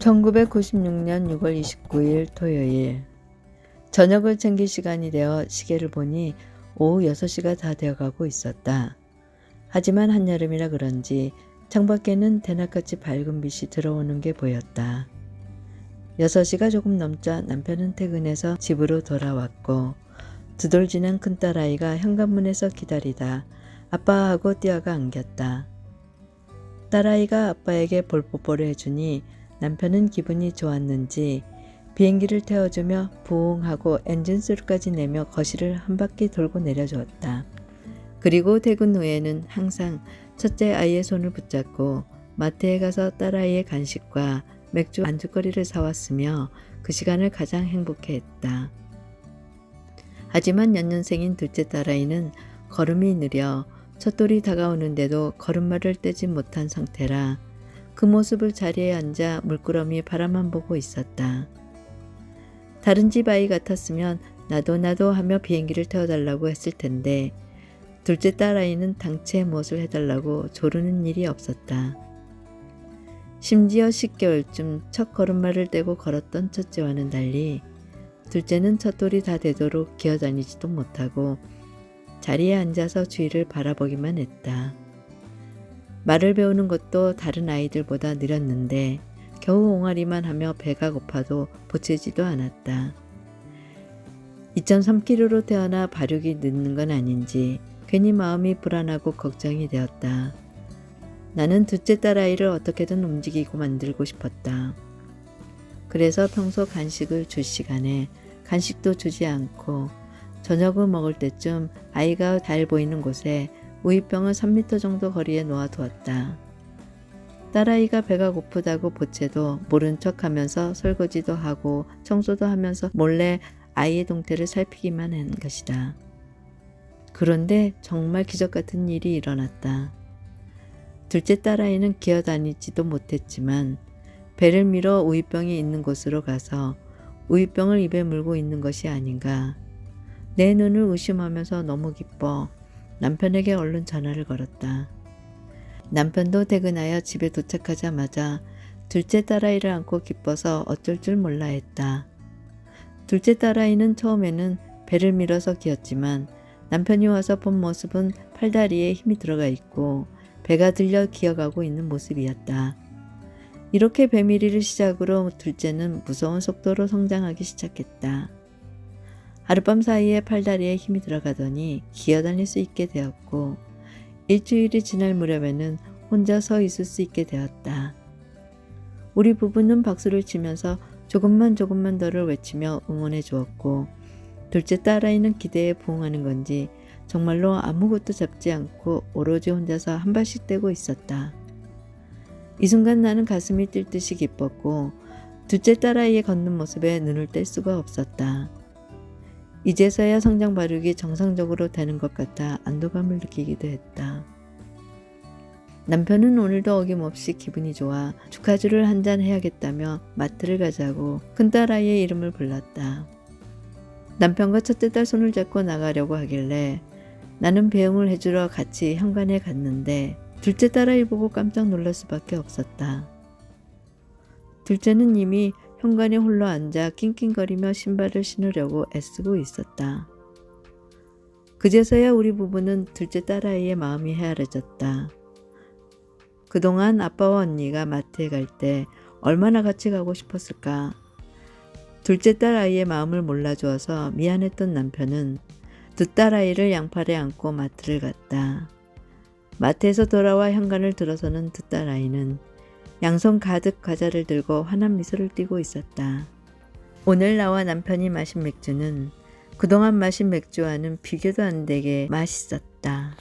1996년 6월 29일 토요일. 저녁을 챙길 시간이 되어 시계를 보니 오후 6시가 다 되어가고 있었다. 하지만 한여름이라 그런지 창밖에는 대낮같이 밝은 빛이 들어오는 게 보였다. 6시가 조금 넘자 남편은 퇴근해서 집으로 돌아왔고 두돌 지난 큰딸아이가 현관문에서 기다리다 아빠하고 뛰어가 안겼다. 딸아이가 아빠에게 볼뽀뽀를 해주니 남편은 기분이 좋았는지 비행기를 태워주며 부웅 하고 엔진 소리까지 내며 거실을 한 바퀴 돌고 내려주었다. 그리고 퇴근 후에는 항상 첫째 아이의 손을 붙잡고 마트에 가서 딸아이의 간식과 맥주 안주거리를 사왔으며 그 시간을 가장 행복해했다. 하지만 연년생인 둘째 딸아이는 걸음이 느려 첫돌이 다가오는데도 걸음마를 떼지 못한 상태라 그 모습을 자리에 앉아 물끄러미 바라만 보고 있었다. 다른 집 아이 같았으면 나도 하며 비행기를 태워달라고 했을 텐데 둘째 딸아이는 당최 무엇을 해달라고 조르는 일이 없었다. 심지어 10개월쯤 첫 걸음마를 떼고 걸었던 첫째와는 달리 둘째는 첫돌이 다 되도록 기어다니지도 못하고 자리에 앉아서 주위를 바라보기만 했다. 말을 배우는 것도 다른 아이들보다 느렸는데 겨우 옹알이만 하며 배가 고파도 보채지도 않았다. 2.3kg로 태어나 발육이 늦는 건 아닌지 괜히 마음이 불안하고 걱정이 되었다. 나는 둘째 딸아이를 어떻게든 움직이고 만들고 싶었다. 그래서 평소 간식을 줄 시간에 간식도 주지 않고 저녁을 먹을 때쯤 아이가 잘 보이는 곳에 우유병을 3m 정도 거리에 놓아두었다. 딸아이가 배가 고프다고 보채도 모른 척하면서 설거지도 하고 청소도 하면서 몰래 아이의 동태를 살피기만 한 것이다. 그런데 정말 기적같은 일이 일어났다. 둘째 딸아이는 기어다니지도 못했지만 배를 밀어 우유병이 있는 곳으로 가서 우유병을 입에 물고 있는 것이 아닌가. 내 눈을 의심하면서 너무 기뻐 남편에게 얼른 전화를 걸었다. 남편도 퇴근하여 집에 도착하자마자 둘째 딸아이를 안고 기뻐서 어쩔 줄 몰라 했다. 둘째 딸아이는 처음에는 배를 밀어서 기었지만 남편이 와서 본 모습은 팔다리에 힘이 들어가 있고 배가 들려 기어가고 있는 모습이었다. 이렇게 배밀이를 시작으로 둘째는 무서운 속도로 성장하기 시작했다. 하룻밤 사이에 팔다리에 힘이 들어가더니 기어다닐 수 있게 되었고 일주일이 지날 무렵에는 혼자 서 있을 수 있게 되었다. 우리 부부는 박수를 치면서 조금만 더를 외치며 응원해 주었고 둘째 딸아이는 기대에 부응하는 건지 정말로 아무것도 잡지 않고 오로지 혼자서 한 발씩 떼고 있었다. 이 순간 나는 가슴이 뛸 듯이 기뻤고 둘째 딸아이의 걷는 모습에 눈을 뗄 수가 없었다. 이제서야 성장 발육이 정상적으로 되는 것 같아 안도감을 느끼기도 했다. 남편은 오늘도 어김없이 기분이 좋아 축하주를 한잔 해야겠다며 마트를 가자고 큰딸아이의 이름을 불렀다. 남편과 첫째 딸 손을 잡고 나가려고 하길래 나는 배웅을 해주러 같이 현관에 갔는데 둘째 딸아이 보고 깜짝 놀랄 수밖에 없었다. 둘째는 이미 현관에 홀로 앉아 낑낑거리며 신발을 신으려고 애쓰고 있었다. 그제서야 우리 부부는 둘째 딸아이의 마음이 헤아려졌다. 그동안 아빠와 언니가 마트에 갈 때 얼마나 같이 가고 싶었을까. 둘째 딸아이의 마음을 몰라주어서 미안했던 남편은 두 딸아이를 양팔에 안고 마트를 갔다. 마트에서 돌아와 현관을 들어서는 두 딸아이는 양손 가득 과자를 들고 환한 미소를 띠고 있었다. 오늘 나와 남편이 마신 맥주는 그동안 마신 맥주와는 비교도 안 되게 맛있었다.